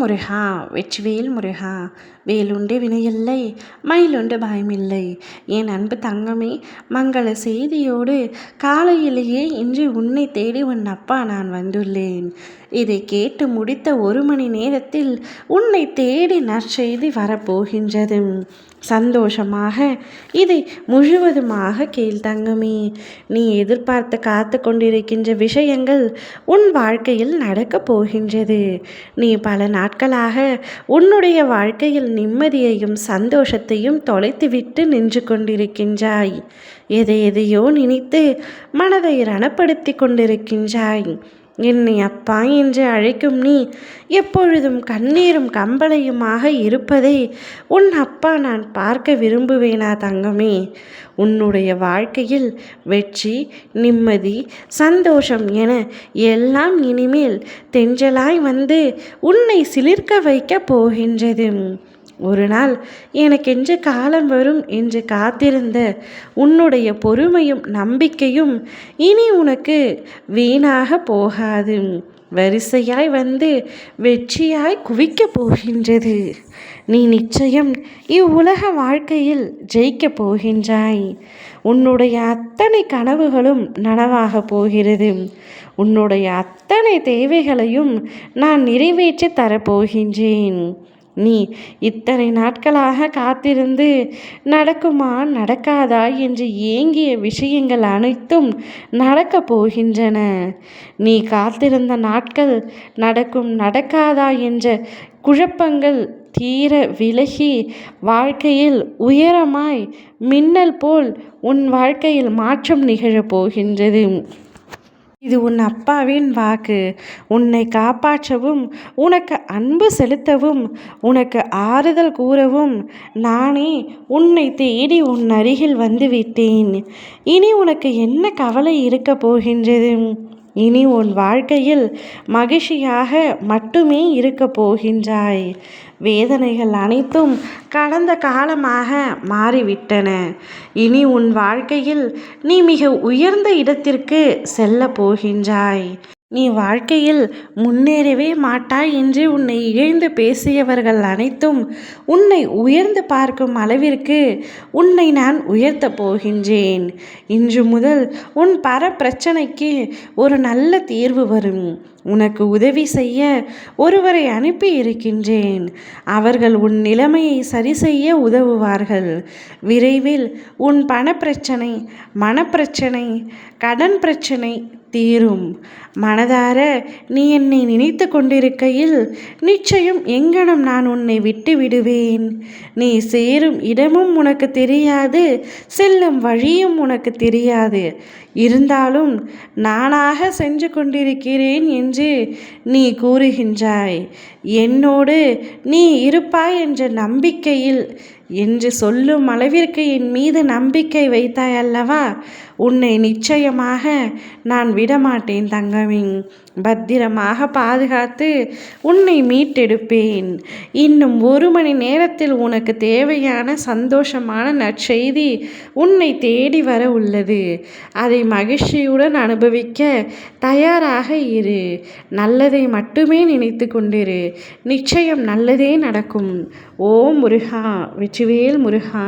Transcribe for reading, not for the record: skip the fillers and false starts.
முருகா வெற்றிவேல் முருகா வேலுண்டு வினையில்லை மயிலுண்டு பயமில்லை. என் அன்பு தங்கமே, மங்கள செய்தியோடு காலையிலேயே இன்று உன்னை தேடி உன் அப்பா நான் வந்துள்ளேன். இதை கேட்டு முடித்த 1 மணி நேரத்தில் உன்னை தேடி நற்செய்தி வரப்போகின்றது. சந்தோஷமாக இதை முழுவதுமாக கேள் தங்கமே. நீ எதிர்பார்த்து காத்து கொண்டிருக்கின்ற விஷயங்கள் உன் வாழ்க்கையில் நடக்கப் போகின்றது. நீ பல நாட்களாக உன்னுடைய வாழ்க்கையில் நிம்மதியையும் சந்தோஷத்தையும் தொலைத்துவிட்டு நின்று கொண்டிருக்கின்றாய். எதையோ நினைத்து மனதை ரணப்படுத்தி கொண்டிருக்கின்றாய். என்னை அப்பா என்று அழைக்கும் நீ எப்பொழுதும் கண்ணீரும் கம்பளையுமாக இருப்பதை உன் அப்பா நான் பார்க்க விரும்புவேனா தங்கமே? உன்னுடைய வாழ்க்கையில் வெற்றி, நிம்மதி, சந்தோஷம் என எல்லாம் இனிமேல் தென்றலாய் வந்து உன்னை சிலிர்க்க வைக்கப் போகின்றது. ஒரு நாள் எனக்கென்று காலம் வரும் என்று காத்திருந்த உன்னுடைய பொறுமையும் நம்பிக்கையும் இனி உனக்கு வீணாக போகாது. வரிசையாய் வந்து வெற்றியாய் குவிக்கப் போகின்றது. நீ நிச்சயம் இவ்வுலக வாழ்க்கையில் ஜெயிக்கப் போகின்றாய். உன்னுடைய அத்தனை கனவுகளும் நனவாக போகிறது. உன்னுடைய அத்தனை தேவைகளையும் நான் நிறைவேற்றி தரப்போகின்றேன். நீ இத்தனை நாட்களாக காத்திருந்து நடக்குமா நடக்காதா என்று ஏங்கிய விஷயங்கள் அனைத்தும் நடக்கப் போகின்றன. நீ காத்திருந்த நாட்கள் நடக்கும் நடக்காதா என்ற குழப்பங்கள் தீர விலகி வாழ்க்கையில் உயரமாய் மின்னல் போல் உன் வாழ்க்கையில் மாற்றம் நிகழப் போகின்றது. இது உன் அப்பாவின் வாக்கு. உன்னை காப்பாற்றவும், உனக்கு அன்பு செலுத்தவும், உனக்கு ஆறுதல் கூறவும் நானே உன்னை தேடி உன் அருகில் வந்துவிட்டேன். இனி உனக்கு என்ன கவலை இருக்க போகின்றது? இனி உன் வாழ்க்கையில் மகிழ்ச்சியாக மட்டுமே இருக்க போகின்றாய். வேதனைகள் அனைத்தும் கடந்த காலமாக மாறிவிட்டன. இனி உன் வாழ்க்கையில் நீ மிக உயர்ந்த இடத்திற்கு செல்ல போகின்றாய். நீ வாழ்க்கையில் முன்னேறவே மாட்டாய் என்று உன்னை இகழ்ந்து பேசியவர்கள் அனைத்தும் உன்னை உயர்ந்து பார்க்கும் அளவிற்கு உன்னை நான் உயர்த்தப் போகின்றேன். இன்று முதல் உன் பிரச்சனைக்கு ஒரு நல்ல தீர்வு வரும். உனக்கு உதவி செய்ய ஒருவரை அனுப்பி இருக்கின்றேன். அவர்கள் உன் நிலைமையை சரி செய்ய உதவுவார்கள். விரைவில் உன் பணப்பிரச்சனை, மனப்பிரச்சனை, கடன் பிரச்சனை தீரும். மனதார நீ என்னை நினைத்து கொண்டிருக்கையில் நிச்சயம் எங்கனம் நான் உன்னை விட்டு விடுவேன். நீ சேரும் இடமும் உனக்கு தெரியாது, செல்லும் வழியும் உனக்கு தெரியாது. இருந்தாலும் நானாக சென்று கொண்டிருக்கிறேன் என்று நீ கூறுகின்றாய். என்னோடு நீ இருப்பாய் என்ற நம்பிக்கையில் என்று சொல்லும் அளவிற்கு என் மீது நம்பிக்கை வைத்தாய் அல்லவா? உன்னை நிச்சயமாக நான் விடமாட்டேன் தங்கமே. பத்திரமாக பாதுகாத்து உன்னை மீட்டெடுப்பேன். இன்னும் 1 மணி நேரத்தில் உனக்கு தேவையான சந்தோஷமான நற்செய்தி உன்னை தேடி வர உள்ளது. அதை மகிழ்ச்சியுடன் அனுபவிக்க தயாராக இரு. நல்லதை மட்டுமே நினைத்து கொண்டிரு. நிச்சயம் நல்லதே நடக்கும். ஓம் முருகா வெற்றிவேல் முருகா.